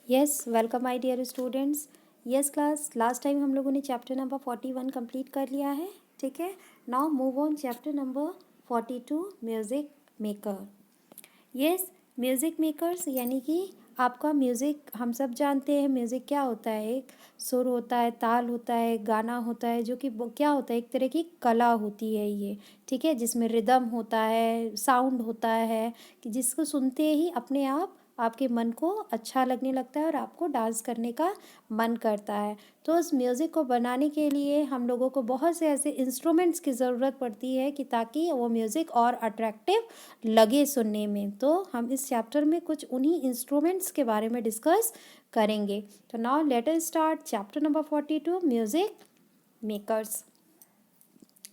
Yes, welcome my dear students. Yes class, last time हम लोगों ने चैप्टर नंबर 41 कंप्लीट कर लिया है। ठीक है, now move on chapter number 42, music maker. Yes, music makers यानी कि आपका म्यूज़िक, हम सब जानते हैं म्यूज़िक क्या होता है। एक सुर होता है, ताल होता है, गाना होता है, जो कि क्या होता है, एक तरह की कला होती है ये। ठीक है, जिसमें रिदम होता है, साउंड होता है, कि जिसको सुनते ही अपने आप आपके मन को अच्छा लगने लगता है और आपको डांस करने का मन करता है। तो उस म्यूज़िक को बनाने के लिए हम लोगों को बहुत से ऐसे इंस्ट्रूमेंट्स की ज़रूरत पड़ती है कि ताकि वो म्यूज़िक और अट्रैक्टिव लगे सुनने में। तो हम इस चैप्टर में कुछ उन्हीं इंस्ट्रूमेंट्स के बारे में डिस्कस करेंगे। तो now let us start chapter number 42, music makers.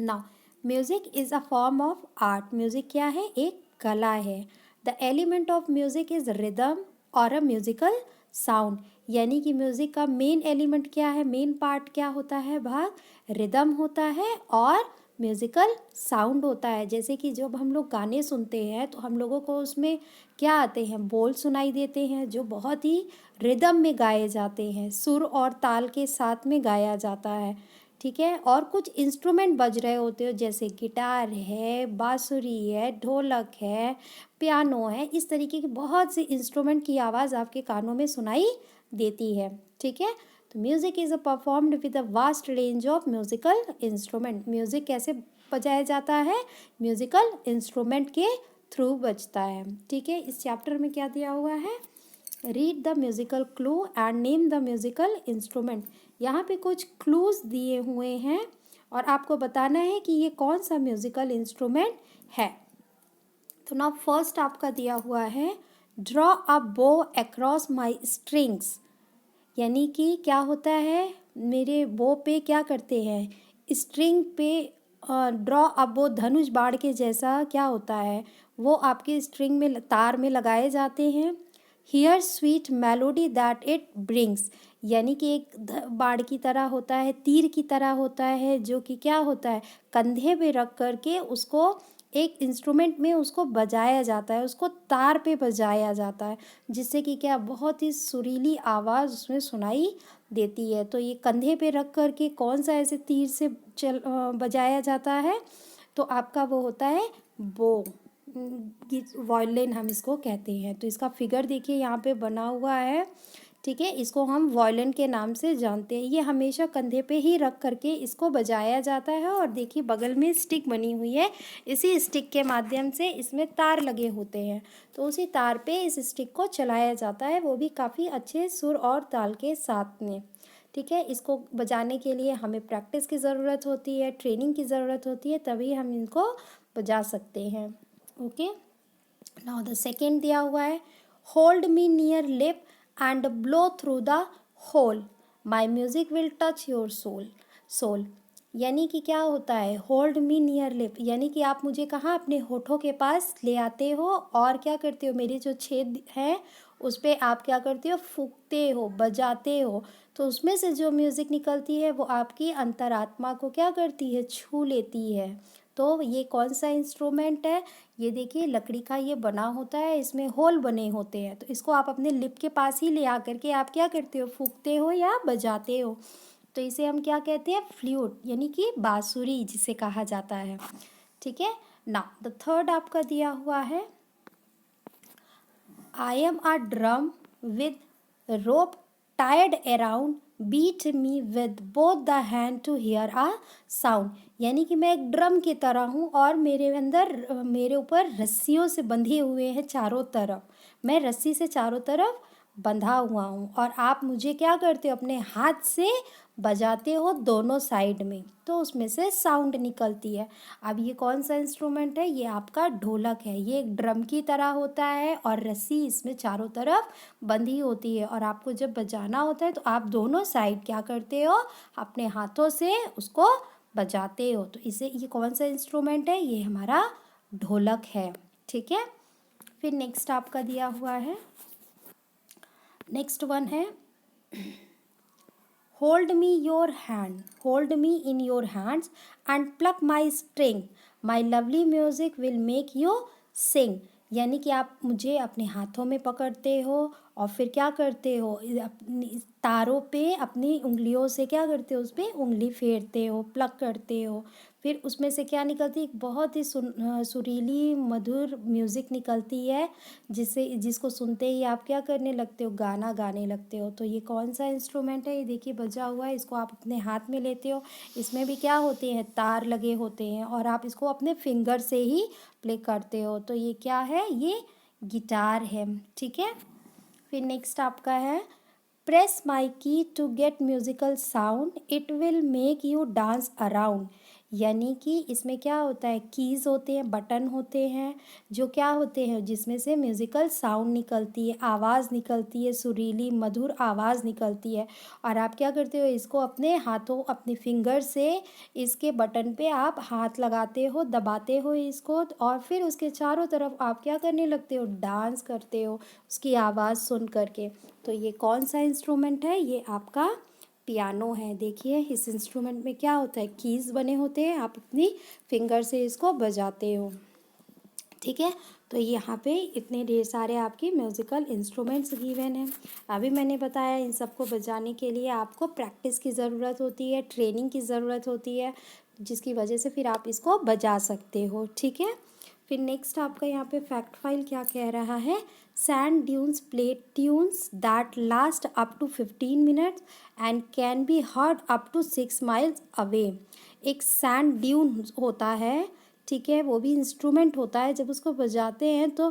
Now music is a form of art. Music क्या है? एक कला है। The element of music is rhythm और अ म्यूज़िकल साउंड। यानी कि म्यूज़िक का मेन एलिमेंट क्या है, मेन पार्ट क्या होता है, भाग रिदम होता है और म्यूज़िकल साउंड होता है। जैसे कि जब हम लोग गाने सुनते हैं तो हम लोगों को उसमें क्या आते हैं, बोल सुनाई देते हैं जो बहुत ही रिदम में गाए जाते हैं, सुर और ताल के साथ में गाया जाता है। ठीक है, और कुछ इंस्ट्रूमेंट बज रहे होते हो, जैसे गिटार है, बांसुरी है, ढोलक है, पियानो है। इस तरीके के बहुत से इंस्ट्रूमेंट की आवाज़ आपके कानों में सुनाई देती है। ठीक है, तो music is a performed with a vast range of musical instrument. Music कैसे बजाया जाता है? म्यूज़िकल इंस्ट्रूमेंट के थ्रू बजता है। ठीक है, इस चैप्टर में क्या दिया हुआ है? Read the musical clue and name the musical instrument. यहाँ पे कुछ क्लूज दिए हुए हैं और आपको बताना है कि ये कौन सा म्यूज़िकल इंस्ट्रूमेंट है। तो ना फर्स्ट आपका दिया हुआ है, ड्रॉ अ बो अक्रॉस माई स्ट्रिंग्स। यानी कि क्या होता है, मेरे बो पे क्या करते हैं, स्ट्रिंग पे ड्रॉ अब वो धनुष बाण के जैसा क्या होता है, वो आपके स्ट्रिंग में तार में लगाए जाते हैं। Here sweet melody that it brings. यानी कि एक बाण की तरह होता है, तीर की तरह होता है, जो कि क्या होता है, कंधे पे रख करके उसको एक इंस्ट्रूमेंट में उसको बजाया जाता है, उसको तार पे बजाया जाता है, जिससे कि क्या बहुत ही सुरीली आवाज़ उसमें सुनाई देती है। तो ये कंधे पे रख कर के कौन सा ऐसे तीर से बजाया जाता है, तो आपका वो होता है बो, वायलिन हम इसको कहते हैं। तो इसका फिगर देखिए यहाँ पे बना हुआ है। ठीक है, इसको हम वायलिन के नाम से जानते हैं। ये हमेशा कंधे पे ही रख करके इसको बजाया जाता है और देखिए बगल में स्टिक बनी हुई है, इसी स्टिक के माध्यम से इसमें तार लगे होते हैं, तो उसी तार पे इस स्टिक को चलाया जाता है, वो भी काफ़ी अच्छे सुर और ताल के साथ में। ठीक है, इसको बजाने के लिए हमें प्रैक्टिस की ज़रूरत होती है, ट्रेनिंग की ज़रूरत होती है, तभी हम इनको बजा सकते हैं। ओके, नाउ द सेकेंड दिया हुआ है, hold me near lip and blow through the hole, my music will touch your soul. यानी कि क्या होता है, होल्ड मी नियर लिप, यानी कि आप मुझे कहाँ, अपने होठों के पास ले आते हो और क्या करते हो, मेरे जो छेद हैं उस पर आप क्या करते हो, फूंकते हो, बजाते हो। तो उसमें से जो म्यूज़िक निकलती है वो आपकी अंतरात्मा को क्या करती है, छू लेती है। तो ये कौन सा इंस्ट्रूमेंट है? ये देखिए लकड़ी का ये बना होता है, इसमें होल बने होते हैं, तो इसको आप अपने लिप के पास ही ले आकर के आप क्या करते हो, फूंकते हो या बजाते हो। तो इसे हम क्या कहते हैं, फ्लूट, यानी कि बांसुरी जिसे कहा जाता है। ठीक है, ना द थर्ड आपका दिया हुआ है, I am a drum with rope tired around, beat me with both the hand to hear a sound. यानी कि मैं एक ड्रम की तरह हूँ और मेरे अंदर मेरे ऊपर रस्सियों से बंधे हुए हैं चारों तरफ, मैं रस्सी से चारों तरफ बंधा हुआ हूँ और आप मुझे क्या करते हो, अपने हाथ से बजाते हो दोनों साइड में, तो उसमें से साउंड निकलती है। अब ये कौन सा इंस्ट्रूमेंट है? ये आपका ढोलक है। ये एक ड्रम की तरह होता है और रस्सी इसमें चारों तरफ बंधी होती है और आपको जब बजाना होता है तो आप दोनों साइड क्या करते हो, अपने हाथों से उसको बजाते हो। तो इसे, ये कौन सा इंस्ट्रूमेंट है? ये हमारा ढोलक है। ठीक है, फिर नेक्स्ट आपका दिया हुआ है, नेक्स्ट वन है, hold me your hand, hold me in your hands and pluck my string, my lovely music will make you sing. यानी कि आप मुझे अपने हाथों में पकड़ते हो और फिर क्या करते हो, अपनी तारों पे अपनी उंगलियों से क्या करते हो, उस पर उंगली फेरते हो, प्लग करते हो, फिर उसमें से क्या निकलती है, एक बहुत ही सुरीली मधुर म्यूज़िक निकलती है, जिसको सुनते ही आप क्या करने लगते हो, गाना गाने लगते हो। तो ये कौन सा इंस्ट्रूमेंट है, ये देखिए बजा हुआ है, इसको आप अपने हाथ में लेते हो, इसमें भी क्या होते हैं, तार लगे होते हैं, और आप इसको अपने फिंगर से ही प्ले करते हो। तो ये क्या है, ये गिटार है, ठीक है। फिर नेक्स्ट आपका है, press my key to get musical sound, it will make you dance around. यानी कि इसमें क्या होता है, कीज़ होते हैं, बटन होते हैं, जो क्या होते हैं, जिसमें से म्यूज़िकल साउंड निकलती है, आवाज़ निकलती है, सुरीली मधुर आवाज़ निकलती है। और आप क्या करते हो, इसको अपने हाथों, अपने फिंगर से इसके बटन पे आप हाथ लगाते हो, दबाते हो इसको, और फिर उसके चारों तरफ आप क्या करने लगते हो, डांस करते हो उसकी आवाज़ सुन करके। तो ये कौन सा इंस्ट्रूमेंट है, ये आपका पियानो है। देखिए इस इंस्ट्रूमेंट में क्या होता है, कीज़ बने होते हैं, आप अपनी फिंगर से इसको बजाते हो, ठीक है। तो यहाँ पे इतने ढेर सारे आपके म्यूज़िकल इंस्ट्रूमेंट्स गिवन हैं। अभी मैंने बताया इन सबको बजाने के लिए आपको प्रैक्टिस की ज़रूरत होती है, ट्रेनिंग की ज़रूरत होती है, जिसकी वजह से फिर आप इसको बजा सकते हो, ठीक है। फिर नेक्स्ट आपका यहाँ पे फैक्ट फाइल क्या कह रहा है, sand dunes play tunes that last up to 15 minutes and can be heard up to 6 miles away. एक सैंड ड्यून होता है, ठीक है, वो भी इंस्ट्रूमेंट होता है, जब उसको बजाते हैं तो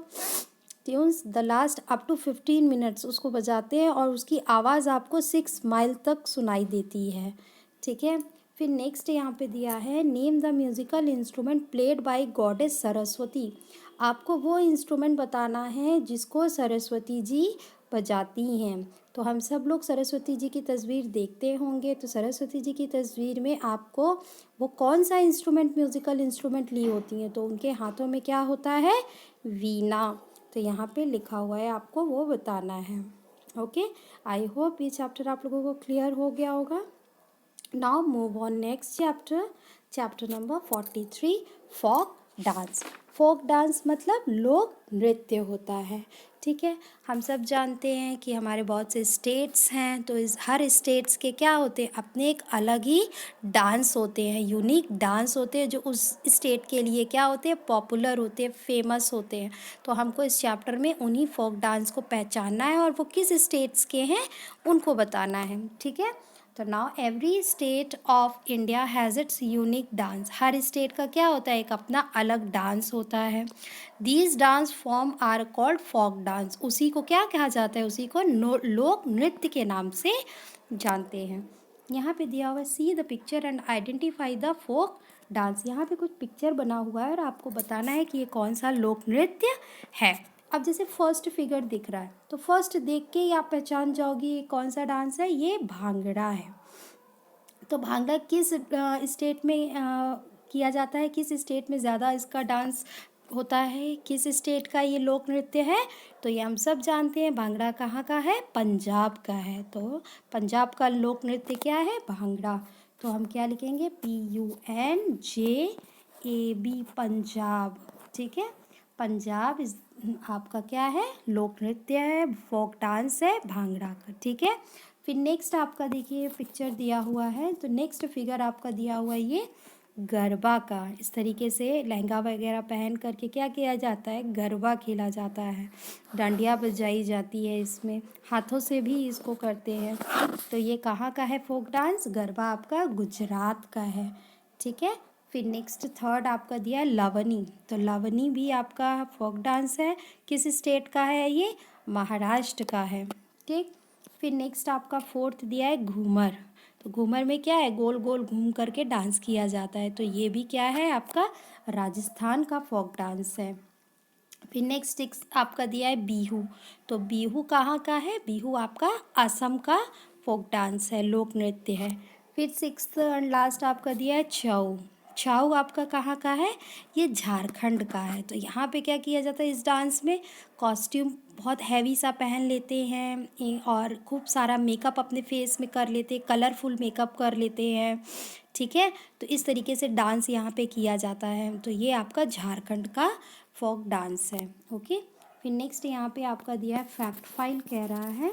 tunes the last up to 15 minutes उसको बजाते हैं, और उसकी आवाज़ आपको 6 माइल तक सुनाई देती है, ठीक है। फिर नेक्स्ट यहाँ पे दिया है, name the musical instrument played by goddess Saraswati. आपको वो इंस्ट्रूमेंट बताना है जिसको सरस्वती जी बजाती हैं। तो हम सब लोग सरस्वती जी की तस्वीर देखते होंगे, तो सरस्वती जी की तस्वीर में आपको वो कौन सा इंस्ट्रूमेंट, म्यूज़िकल इंस्ट्रूमेंट ली होती हैं, तो उनके हाथों में क्या होता है, वीणा। तो यहाँ पे लिखा हुआ है, आपको वो बताना है, ओके। आई होप ये चैप्टर आप लोगों को क्लियर हो गया होगा। Now move on next chapter, chapter number 43, folk dance. Folk dance मतलब लोक नृत्य होता है, ठीक है। हम सब जानते हैं कि हमारे बहुत से स्टेट्स हैं, तो इस हर स्टेट्स के क्या होते हैं, अपने एक अलग ही डांस होते हैं, यूनिक डांस होते हैं, जो उस स्टेट के लिए क्या होते हैं, पॉपुलर होते हैं, फेमस होते हैं। तो हमको इस चैप्टर में उन्हीं फोक डांस को पहचानना है, और वो किस स्टेट्स के हैं उनको बताना है, ठीक है। तो now every state of India has its unique dance. Her state का क्या होता है, एक अपना अलग डांस होता है। These dance form are called folk dance. उसी को क्या कहा जाता है, उसी को लोक नृत्य के नाम से जानते हैं। यहाँ पे दिया हुआ है, see the picture and identify the folk dance. यहाँ पे कुछ पिक्चर बना हुआ है और आपको बताना है कि ये कौन सा लोक नृत्य है। अब जैसे फर्स्ट फिगर दिख रहा है, तो फर्स्ट देख के ही आप पहचान जाओगे ये कौन सा डांस है, ये भांगड़ा है। तो भांगड़ा किस स्टेट में किया जाता है, किस स्टेट में ज़्यादा इसका डांस होता है, किस स्टेट का ये लोक नृत्य है, तो ये हम सब जानते हैं, भांगड़ा कहाँ का है, पंजाब का है। तो पंजाब का लोक नृत्य क्या है, भांगड़ा। तो हम क्या लिखेंगे, PUNJAB, पंजाब, ठीक है। पंजाब इस आपका क्या है, लोक नृत्य है, फोक डांस है भांगड़ा का, ठीक है। फिर नेक्स्ट आपका देखिए पिक्चर दिया हुआ है, तो नेक्स्ट फिगर आपका दिया हुआ है ये गरबा का। इस तरीके से लहंगा वगैरह पहन करके क्या किया जाता है, गरबा खेला जाता है, डांडिया बजाई जाती है, इसमें हाथों से भी इसको करते हैं। तो ये कहाँ का है फोक डांस, गरबा आपका गुजरात का है, ठीक है। फिर नेक्स्ट थर्ड आपका दिया है लवनी। तो लवनी भी आपका फोक डांस है, किस स्टेट का है, ये महाराष्ट्र का है, ठीक। फिर नेक्स्ट आपका फोर्थ दिया है घूमर। तो घूमर में क्या है, गोल गोल घूम करके डांस किया जाता है, तो ये भी क्या है, आपका राजस्थान का फोक डांस है। फिर नेक्स्ट आपका दिया है बिहू। तो बिहू कहाँ का है, बिहू आपका असम का फोक डांस है, लोक नृत्य है। फिर सिक्स्थ एंड लास्ट आपका दिया है छऊ। छऊ आपका कहाँ का है, ये झारखंड का है। तो यहाँ पे क्या किया जाता है, इस डांस में कॉस्ट्यूम बहुत हैवी सा पहन लेते हैं, और खूब सारा मेकअप अपने फेस में कर लेते हैं, कलरफुल मेकअप कर लेते हैं, ठीक है। तो इस तरीके से डांस यहाँ पे किया जाता है। तो ये आपका झारखंड का फोक डांस है, ओके। फिर नेक्स्ट यहाँ पे आपका दिया है फैक्ट फाइल कह रहा है,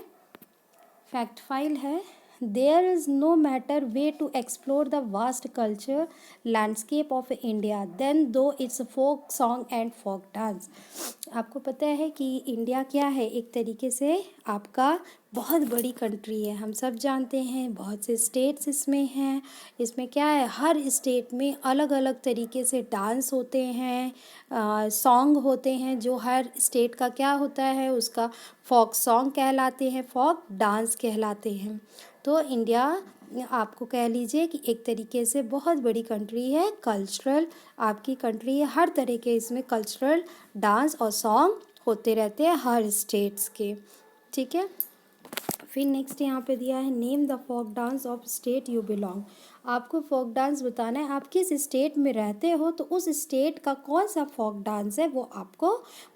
फैक्ट फाइल है, there is no matter way to explore the vast culture landscape of India then though it's folk song and folk dance. आपको पता है कि इंडिया क्या है, एक तरीके से आपका बहुत बड़ी कंट्री है, हम सब जानते हैं, बहुत से स्टेट्स इसमें हैं। इसमें क्या है, हर स्टेट में अलग अलग तरीके से डांस होते हैं, सॉन्ग होते हैं, जो हर स्टेट का क्या होता है, उसका फोक सॉन्ग कहलाते हैं, फोक डांस कहलाते हैं। तो इंडिया आपको कह लीजिए कि एक तरीके से बहुत बड़ी कंट्री है, कल्चरल आपकी कंट्री है, हर तरह के इसमें कल्चरल डांस और सॉन्ग होते रहते हैं हर स्टेट्स के, ठीक है। फिर नेक्स्ट यहाँ पे दिया है name the folk dance of state you belong. आपको फोक डांस बताना है, आप किस स्टेट में रहते हो तो उस स्टेट का कौन सा फोक डांस है वो आपको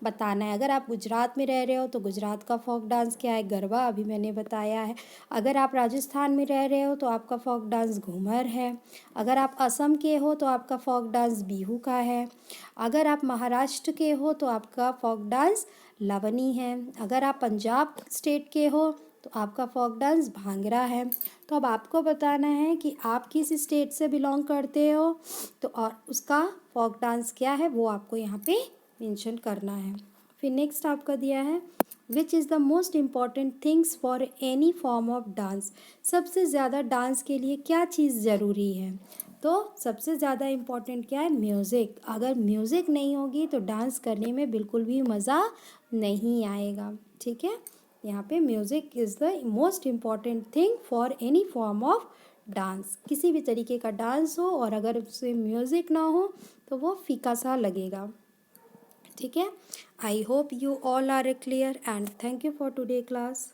बताना है। अगर आप गुजरात में रह रहे हो तो गुजरात का फोक डांस क्या है, गरबा, अभी मैंने बताया है। अगर आप राजस्थान में रह रहे हो तो आपका फोक डांस घूमर है। अगर आप असम के हो तो आपका फोक डांस बिहू का है। अगर आप महाराष्ट्र के हो तो आपका फोक डांस लवनी है। अगर आप पंजाब स्टेट के हो तो आपका फोक डांस भांगड़ा है। तो अब आपको बताना है कि आप किस स्टेट से बिलोंग करते हो तो और उसका फोक डांस क्या है वो आपको यहाँ पे मेंशन करना है। फिर नेक्स्ट आपका दिया है which is the most important things for any form of dance. सबसे ज़्यादा डांस के लिए क्या चीज़ ज़रूरी है, तो सबसे ज़्यादा इम्पॉर्टेंट क्या है, म्यूज़िक। अगर म्यूज़िक नहीं होगी तो डांस करने में बिल्कुल भी मज़ा नहीं आएगा, ठीक है। यहाँ पे music is the most important thing for any form of dance. किसी भी तरीके का डांस हो और अगर उससे म्यूज़िक ना हो तो वो फीका सा लगेगा, ठीक है। I hope you all are clear and thank you for today class.